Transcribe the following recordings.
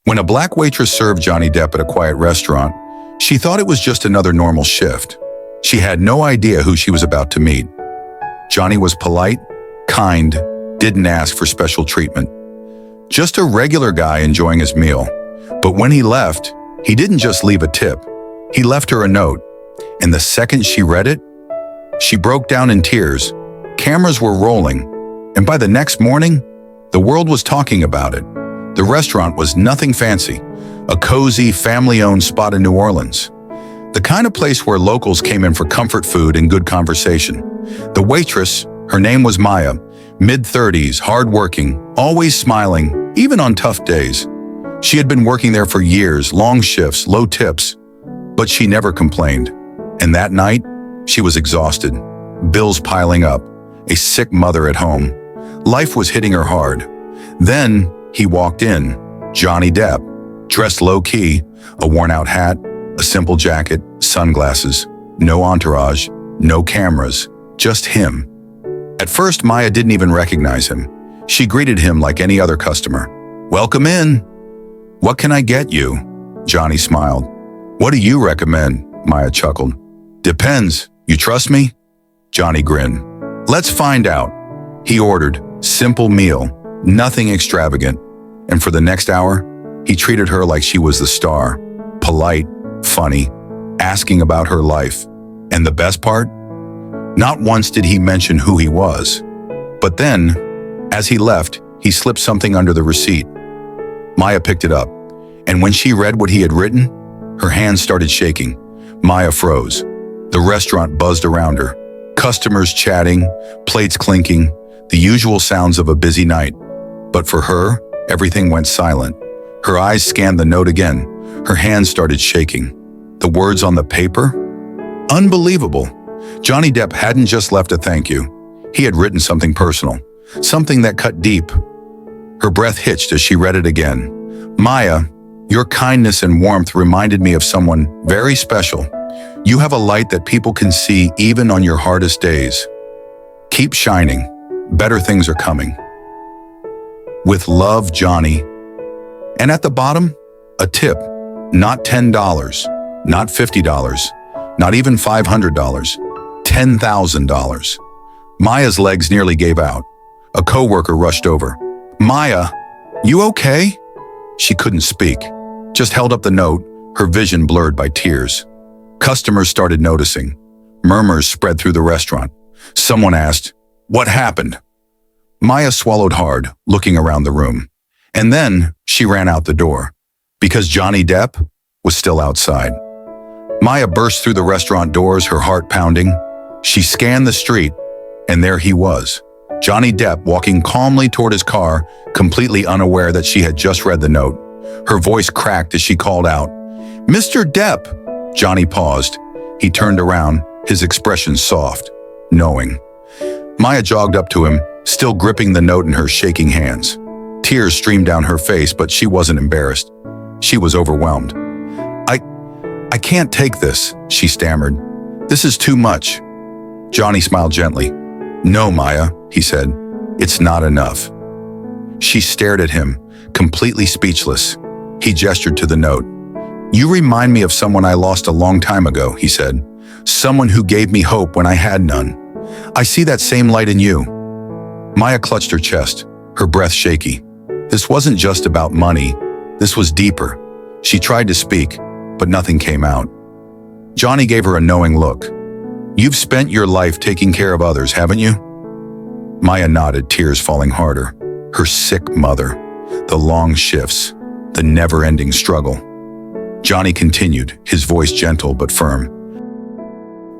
When a black waitress served Johnny Depp at a quiet restaurant, she thought it was just another normal shift. She had no idea who she was about to meet. Johnny was polite, kind, didn't ask for special treatment. Just a regular guy enjoying his meal. But when he left, he didn't just leave a tip. He left her a note, and the second she read it, she broke down in tears. Cameras were rolling, and by the next morning, the world was talking about it. The restaurant was nothing fancy, a cozy, family-owned spot in New Orleans. The kind of place where locals came in for comfort food and good conversation. The waitress, her name was Maya, mid-30s, hardworking, always smiling, even on tough days. She had been working there for years, long shifts, low tips, but she never complained. And that night, she was exhausted, bills piling up, a sick mother at home. Life was hitting her hard. Then he walked in, Johnny Depp, dressed low-key, a worn-out hat, a simple jacket, sunglasses, no entourage, no cameras, just him. At first, Maya didn't even recognize him. She greeted him like any other customer. "Welcome in." "What can I get you?" Johnny smiled. "What do you recommend?" Maya chuckled. "Depends. You trust me?" Johnny grinned. "Let's find out." He ordered, simple meal, nothing extravagant. And for the next hour, he treated her like she was the star, polite, funny, asking about her life. And the best part? Not once did he mention who he was. But then, as he left, he slipped something under the receipt. Maya picked it up, and when she read what he had written, her hands started shaking. Maya froze. The restaurant buzzed around her. Customers chatting, plates clinking, the usual sounds of a busy night. But for her, everything went silent. Her eyes scanned the note again. Her hands started shaking. The words on the paper? Unbelievable. Johnny Depp hadn't just left a thank you. He had written something personal, something that cut deep. Her breath hitched as she read it again. "Maya, your kindness and warmth reminded me of someone very special. You have a light that people can see even on your hardest days. Keep shining. Better things are coming. With love, Johnny." And at the bottom, a tip. Not $10, not $50, not even $500, $10,000. Maya's legs nearly gave out. A coworker rushed over. "Maya, you okay?" She couldn't speak, just held up the note, her vision blurred by tears. Customers started noticing. Murmurs spread through the restaurant. Someone asked, "What happened?" Maya swallowed hard, looking around the room. And then she ran out the door, because Johnny Depp was still outside. Maya burst through the restaurant doors, her heart pounding. She scanned the street, and there he was, Johnny Depp walking calmly toward his car, completely unaware that she had just read the note. Her voice cracked as she called out, "Mr. Depp!" Johnny paused. He turned around, his expression soft, knowing. Maya jogged up to him, still gripping the note in her shaking hands. Tears streamed down her face, but she wasn't embarrassed. She was overwhelmed. I can't take this," she stammered. "This is too much." Johnny smiled gently. "No, Maya," he said. "It's not enough." She stared at him, completely speechless. He gestured to the note. "You remind me of someone I lost a long time ago," he said. "Someone who gave me hope when I had none. I see that same light in you." Maya clutched her chest, her breath shaky. This wasn't just about money. This was deeper. She tried to speak, but nothing came out. Johnny gave her a knowing look. "You've spent your life taking care of others, haven't you?" Maya nodded, tears falling harder. Her sick mother, the long shifts, the never-ending struggle. Johnny continued, his voice gentle but firm.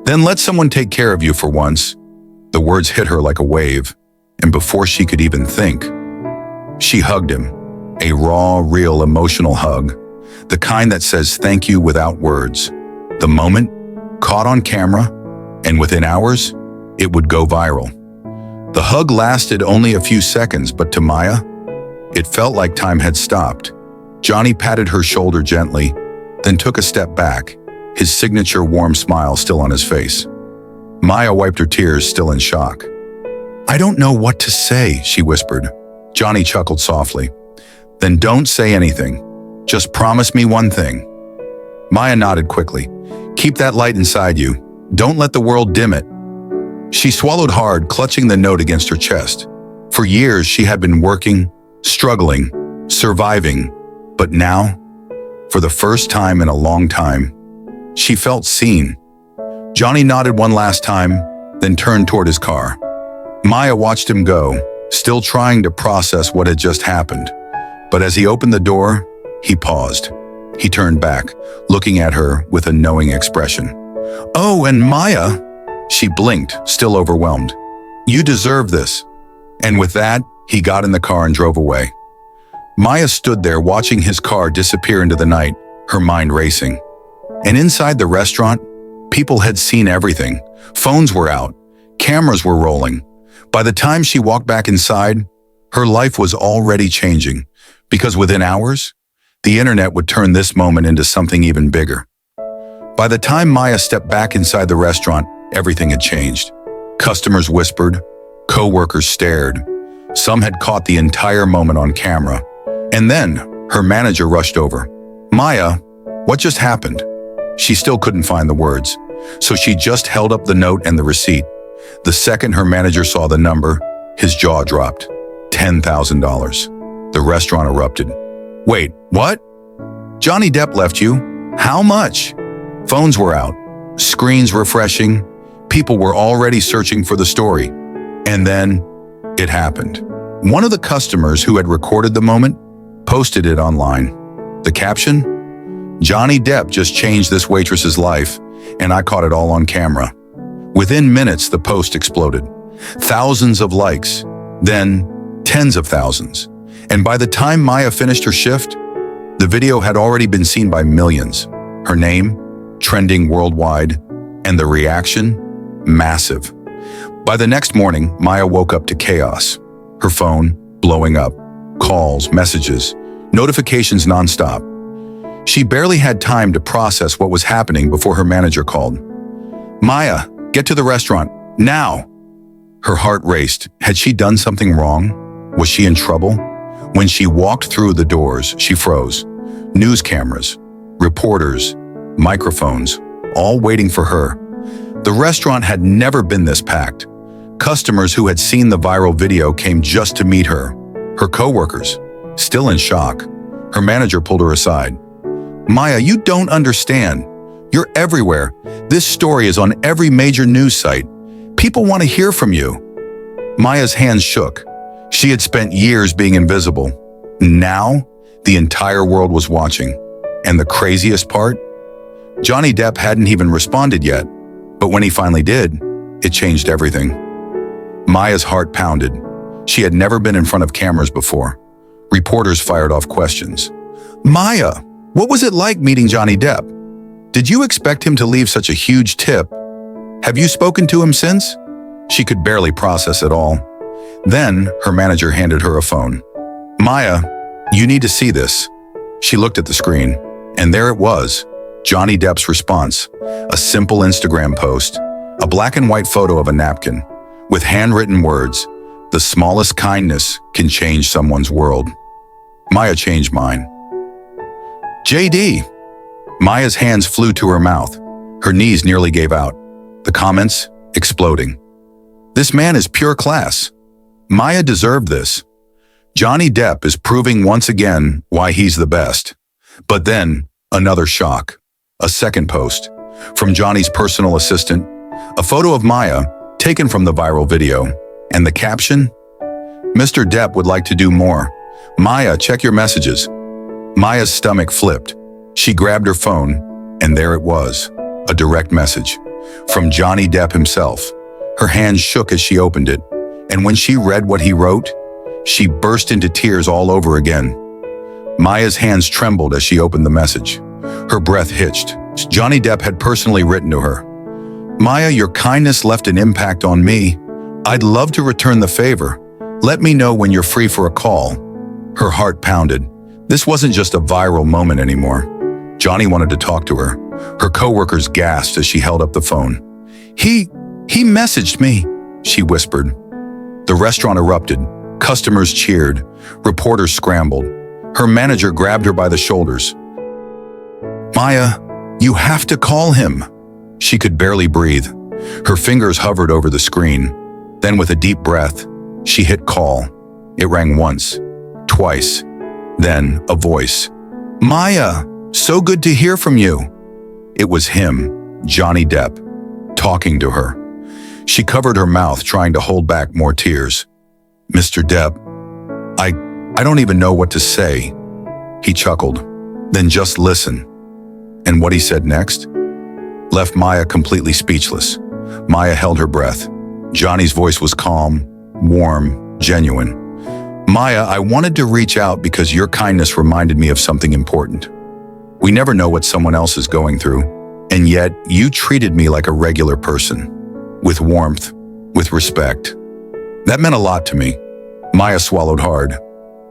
"Then let someone take care of you for once." The words hit her like a wave, and before she could even think, she hugged him, a raw, real, emotional hug, the kind that says thank you without words. The moment, caught on camera, and within hours, it would go viral. The hug lasted only a few seconds, but to Maya, it felt like time had stopped. Johnny patted her shoulder gently, then took a step back, his signature warm smile still on his face. Maya wiped her tears, still in shock. "I don't know what to say," she whispered. Johnny chuckled softly. "Then don't say anything. Just promise me one thing." Maya nodded quickly. "Keep that light inside you. Don't let the world dim it." She swallowed hard, clutching the note against her chest. For years, she had been working, struggling, surviving. But now, for the first time in a long time, she felt seen. Johnny nodded one last time, then turned toward his car. Maya watched him go, still trying to process what had just happened. But as he opened the door, he paused. He turned back, looking at her with a knowing expression. "Oh, and Maya," she blinked, still overwhelmed. "You deserve this." And with that, he got in the car and drove away. Maya stood there watching his car disappear into the night, her mind racing. And inside the restaurant, people had seen everything. Phones were out, cameras were rolling. By the time she walked back inside, her life was already changing, because within hours, the internet would turn this moment into something even bigger. By the time Maya stepped back inside the restaurant, everything had changed. Customers whispered, co-workers stared. Some had caught the entire moment on camera. And then, her manager rushed over. "Maya, what just happened?" She still couldn't find the words, so she just held up the note and the receipt. The second her manager saw the number, his jaw dropped. $10,000. The restaurant erupted. "Wait, what? Johnny Depp left you? How much?" Phones were out, screens refreshing. People were already searching for the story. And then, it happened. One of the customers who had recorded the moment posted it online. The caption? "Johnny Depp just changed this waitress's life, and I caught it all on camera." Within minutes, the post exploded. Thousands of likes, then tens of thousands. And by the time Maya finished her shift, the video had already been seen by millions. Her name, trending worldwide, and the reaction, massive. By the next morning, Maya woke up to chaos. Her phone blowing up, calls, messages, notifications nonstop. She barely had time to process what was happening before her manager called. "Maya, get to the restaurant, now!" Her heart raced. Had she done something wrong? Was she in trouble? When she walked through the doors, she froze. News cameras, reporters, microphones, all waiting for her. The restaurant had never been this packed. Customers who had seen the viral video came just to meet her. Her coworkers, still in shock. Her manager pulled her aside. "Maya, you don't understand. You're everywhere. This story is on every major news site. People want to hear from you." Maya's hands shook. She had spent years being invisible. Now, the entire world was watching. And the craziest part? Johnny Depp hadn't even responded yet. But when he finally did, it changed everything. Maya's heart pounded. She had never been in front of cameras before. Reporters fired off questions. "Maya, what was it like meeting Johnny Depp? Did you expect him to leave such a huge tip? Have you spoken to him since?" She could barely process it all. Then, her manager handed her a phone. "Maya, you need to see this." She looked at the screen, and there it was, Johnny Depp's response. A simple Instagram post, a black and white photo of a napkin, with handwritten words, "The smallest kindness can change someone's world." Maya changed mine. "JD." Maya's hands flew to her mouth. Her knees nearly gave out. The comments exploding. "This man is pure class. Maya deserved this. Johnny Depp is proving once again why he's the best." But then, another shock. A second post. From Johnny's personal assistant. A photo of Maya, taken from the viral video. And the caption? "Mr. Depp would like to do more. Maya, check your messages." Maya's stomach flipped. She grabbed her phone, and there it was. A direct message. From Johnny Depp himself. Her hands shook as she opened it. And when she read what he wrote, she burst into tears all over again. Maya's hands trembled as she opened the message. Her breath hitched. Johnny Depp had personally written to her. "Maya, your kindness left an impact on me. I'd love to return the favor. Let me know when you're free for a call." Her heart pounded. This wasn't just a viral moment anymore. Johnny wanted to talk to her. Her coworkers gasped as she held up the phone. He messaged me," she whispered. The restaurant erupted. Customers cheered. Reporters scrambled. Her manager grabbed her by the shoulders. "Maya, you have to call him." She could barely breathe. Her fingers hovered over the screen. Then with a deep breath, she hit call. It rang once, twice, then a voice. "Maya, so good to hear from you." It was him, Johnny Depp, talking to her. She covered her mouth, trying to hold back more tears. "Mr. Depp, I don't even know what to say." He chuckled. "Then just listen." And what he said next left Maya completely speechless. Maya held her breath. Johnny's voice was calm, warm, genuine. "Maya, I wanted to reach out because your kindness reminded me of something important. We never know what someone else is going through, and yet you treated me like a regular person, with warmth, with respect. That meant a lot to me." Maya swallowed hard.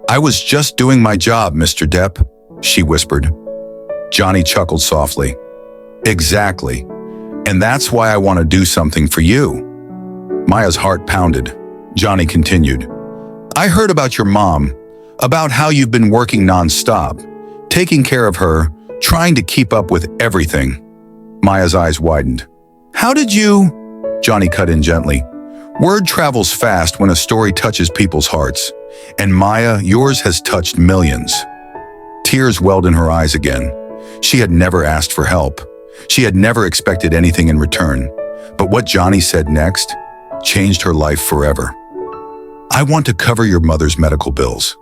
"I was just doing my job, Mr. Depp," she whispered. Johnny chuckled softly. "Exactly. And that's why I want to do something for you." Maya's heart pounded. Johnny continued. "I heard about your mom, about how you've been working nonstop, taking care of her, trying to keep up with everything." Maya's eyes widened. "How did you—" Johnny cut in gently. "Word travels fast when a story touches people's hearts. And Maya, yours has touched millions." Tears welled in her eyes again. She had never asked for help. She had never expected anything in return. But what Johnny said next changed her life forever. "I want to cover your mother's medical bills."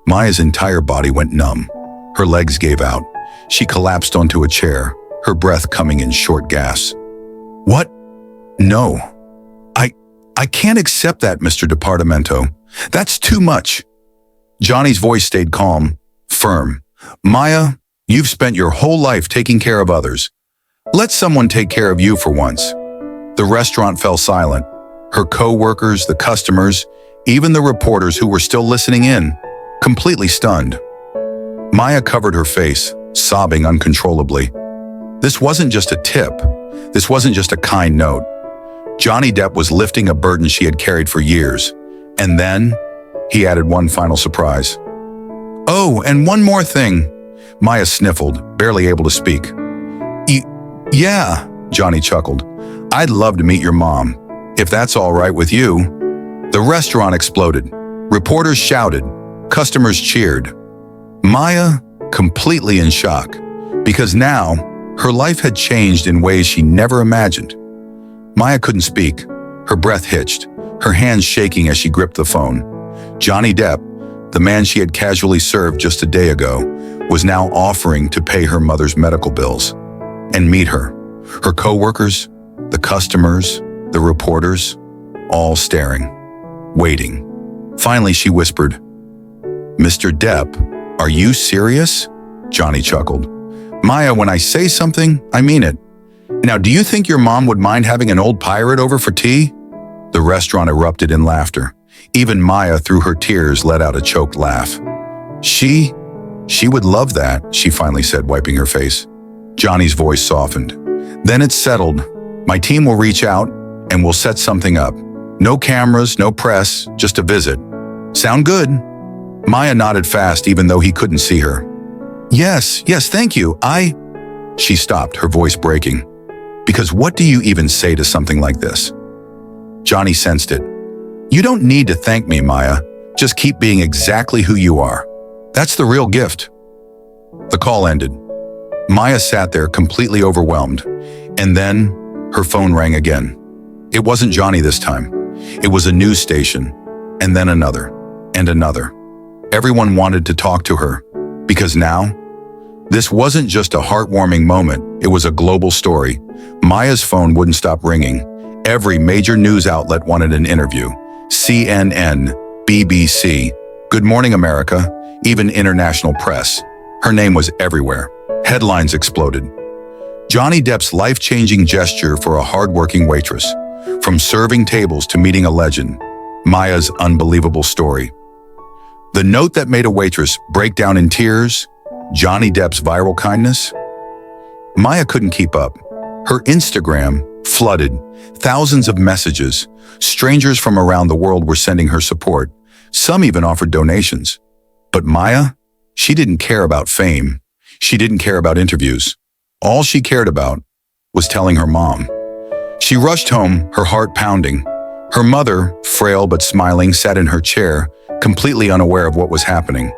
Maya's entire body went numb. Her legs gave out. She collapsed onto a chair, her breath coming in short gasps. "What? No. I can't accept that, Mr. Departamento. That's too much." Johnny's voice stayed calm, firm. "Maya, you've spent your whole life taking care of others. Let someone take care of you for once." The restaurant fell silent. Her co-workers, the customers, even the reporters who were still listening in, completely stunned. Maya covered her face, sobbing uncontrollably. This wasn't just a tip. This wasn't just a kind note. Johnny Depp was lifting a burden she had carried for years. And then, he added one final surprise. "Oh, and one more thing." Maya sniffled, barely able to speak. Yeah, Johnny chuckled. "I'd love to meet your mom, if that's all right with you." The restaurant exploded. Reporters shouted. Customers cheered. Maya, completely in shock, because now, her life had changed in ways she never imagined. Maya couldn't speak. Her breath hitched, her hands shaking as she gripped the phone. Johnny Depp, the man she had casually served just a day ago, was now offering to pay her mother's medical bills and meet her. Her co-workers, the customers, the reporters, all staring, waiting. Finally, she whispered, "Mr. Depp, are you serious?" Johnny chuckled. "Maya, when I say something, I mean it. Now, do you think your mom would mind having an old pirate over for tea?" The restaurant erupted in laughter. Even Maya, through her tears, let out a choked laugh. She would love that," she finally said, wiping her face. Johnny's voice softened. "Then it's settled. My team will reach out, and we'll set something up. No cameras, no press, just a visit. Sound good?" Maya nodded fast, even though he couldn't see her. Yes, thank you. She stopped, her voice breaking. "Because what do you even say to something like this?" Johnny sensed it. "You don't need to thank me, Maya. Just keep being exactly who you are. That's the real gift." The call ended. Maya sat there completely overwhelmed, and then her phone rang again. It wasn't Johnny this time. It was a news station, and then another, and another. Everyone wanted to talk to her, because now, this wasn't just a heartwarming moment, it was a global story. Maya's phone wouldn't stop ringing. Every major news outlet wanted an interview. CNN, BBC, Good Morning America, even international press. Her name was everywhere. Headlines exploded. Johnny Depp's life-changing gesture for a hardworking waitress. From serving tables to meeting a legend. Maya's unbelievable story. The note that made a waitress break down in tears. Johnny Depp's viral kindness. Maya couldn't keep up. Her Instagram flooded. Thousands of messages. Strangers from around the world were sending her support. Some even offered donations. But Maya? She didn't care about fame. She didn't care about interviews. All she cared about was telling her mom. She rushed home, her heart pounding. Her mother, frail but smiling, sat in her chair, completely unaware of what was happening.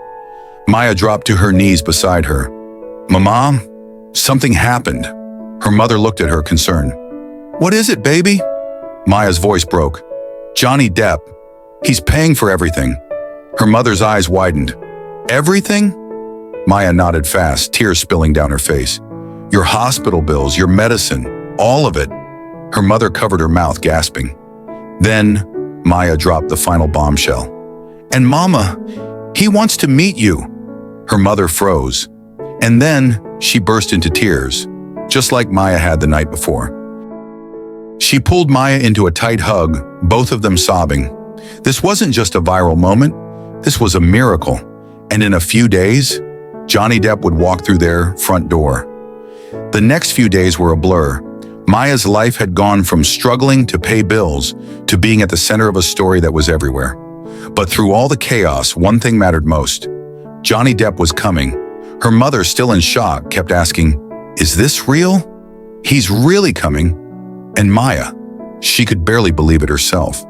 Maya dropped to her knees beside her. "Mama, something happened." Her mother looked at her, concerned. "What is it, baby?" Maya's voice broke. "Johnny Depp. He's paying for everything." Her mother's eyes widened. "Everything?" Maya nodded fast, tears spilling down her face. "Your hospital bills, your medicine, all of it." Her mother covered her mouth, gasping. Then, Maya dropped the final bombshell. "And Mama, he wants to meet you." Her mother froze. And then, she burst into tears, just like Maya had the night before. She pulled Maya into a tight hug, both of them sobbing. This wasn't just a viral moment, this was a miracle. And in a few days, Johnny Depp would walk through their front door. The next few days were a blur. Maya's life had gone from struggling to pay bills to being at the center of a story that was everywhere. But through all the chaos, one thing mattered most. Johnny Depp was coming. Her mother, still in shock, kept asking, "Is this real? He's really coming?" And Maya, she could barely believe it herself.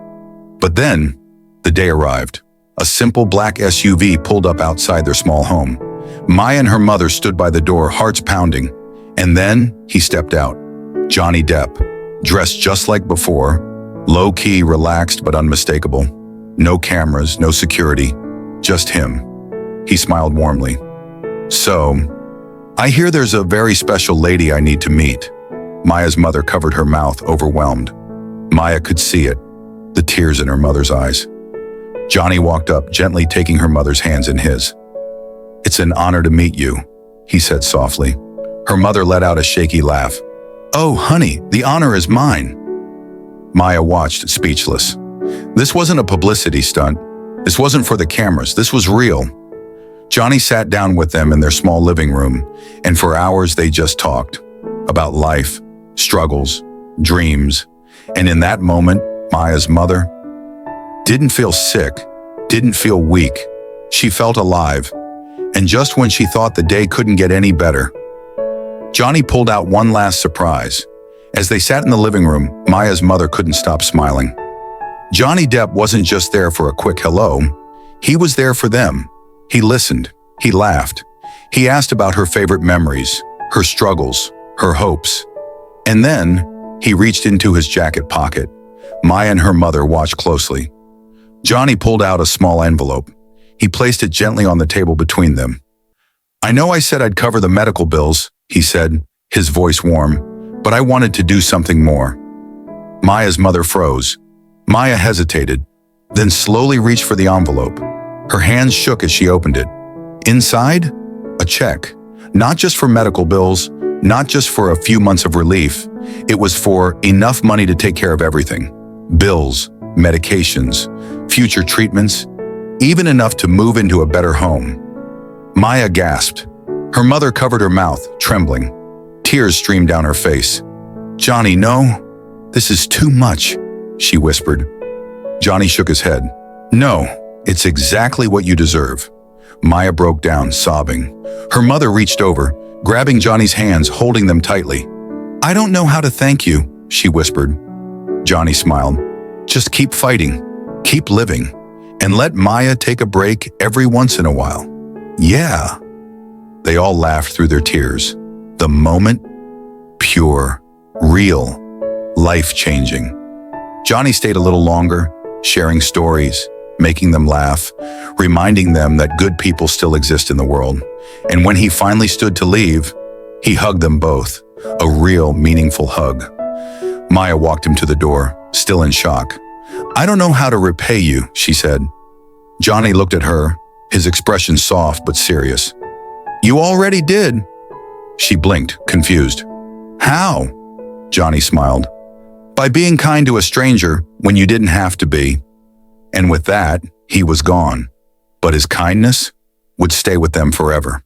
But then, the day arrived. A simple black SUV pulled up outside their small home. Maya and her mother stood by the door, hearts pounding. And then, he stepped out. Johnny Depp, dressed just like before, low-key, relaxed but unmistakable. No cameras, no security, just him. He smiled warmly. "So, I hear there's a very special lady I need to meet." Maya's mother covered her mouth, overwhelmed. Maya could see it, the tears in her mother's eyes. Johnny walked up, gently taking her mother's hands in his. "It's an honor to meet you," he said softly. Her mother let out a shaky laugh. "Oh, honey, the honor is mine." Maya watched, speechless. This wasn't a publicity stunt. This wasn't for the cameras. This was real. Johnny sat down with them in their small living room, and for hours they just talked about life, struggles, dreams. And in that moment, Maya's mother didn't feel sick, didn't feel weak. She felt alive. And just when she thought the day couldn't get any better, Johnny pulled out one last surprise. As they sat in the living room, Maya's mother couldn't stop smiling. Johnny Depp wasn't just there for a quick hello. He was there for them. He listened. He laughed. He asked about her favorite memories, her struggles, her hopes. And then, he reached into his jacket pocket. Maya and her mother watched closely. Johnny pulled out a small envelope. He placed it gently on the table between them. "I know I said I'd cover the medical bills," he said, his voice warm, "but I wanted to do something more." Maya's mother froze. Maya hesitated, then slowly reached for the envelope. Her hands shook as she opened it. Inside, a check. Not just for medical bills, not just for a few months of relief. It was for enough money to take care of everything. Bills, medications, future treatments, even enough to move into a better home. Maya gasped. Her mother covered her mouth, trembling. Tears streamed down her face. "Johnny, no. This is too much," she whispered. Johnny shook his head. "No, it's exactly what you deserve." Maya broke down, sobbing. Her mother reached over, grabbing Johnny's hands, holding them tightly. "I don't know how to thank you," she whispered. Johnny smiled. "Just keep fighting, keep living, and let Maya take a break every once in a while." "Yeah." They all laughed through their tears. The moment, pure, real, life-changing. Johnny stayed a little longer, sharing stories, making them laugh, reminding them that good people still exist in the world. And when he finally stood to leave, he hugged them both, a real, meaningful hug. Maya walked him to the door, still in shock. "I don't know how to repay you," she said. Johnny looked at her, his expression soft but serious. "You already did." She blinked, confused. "How?" Johnny smiled. "By being kind to a stranger when you didn't have to be." And with that, he was gone. But his kindness would stay with them forever.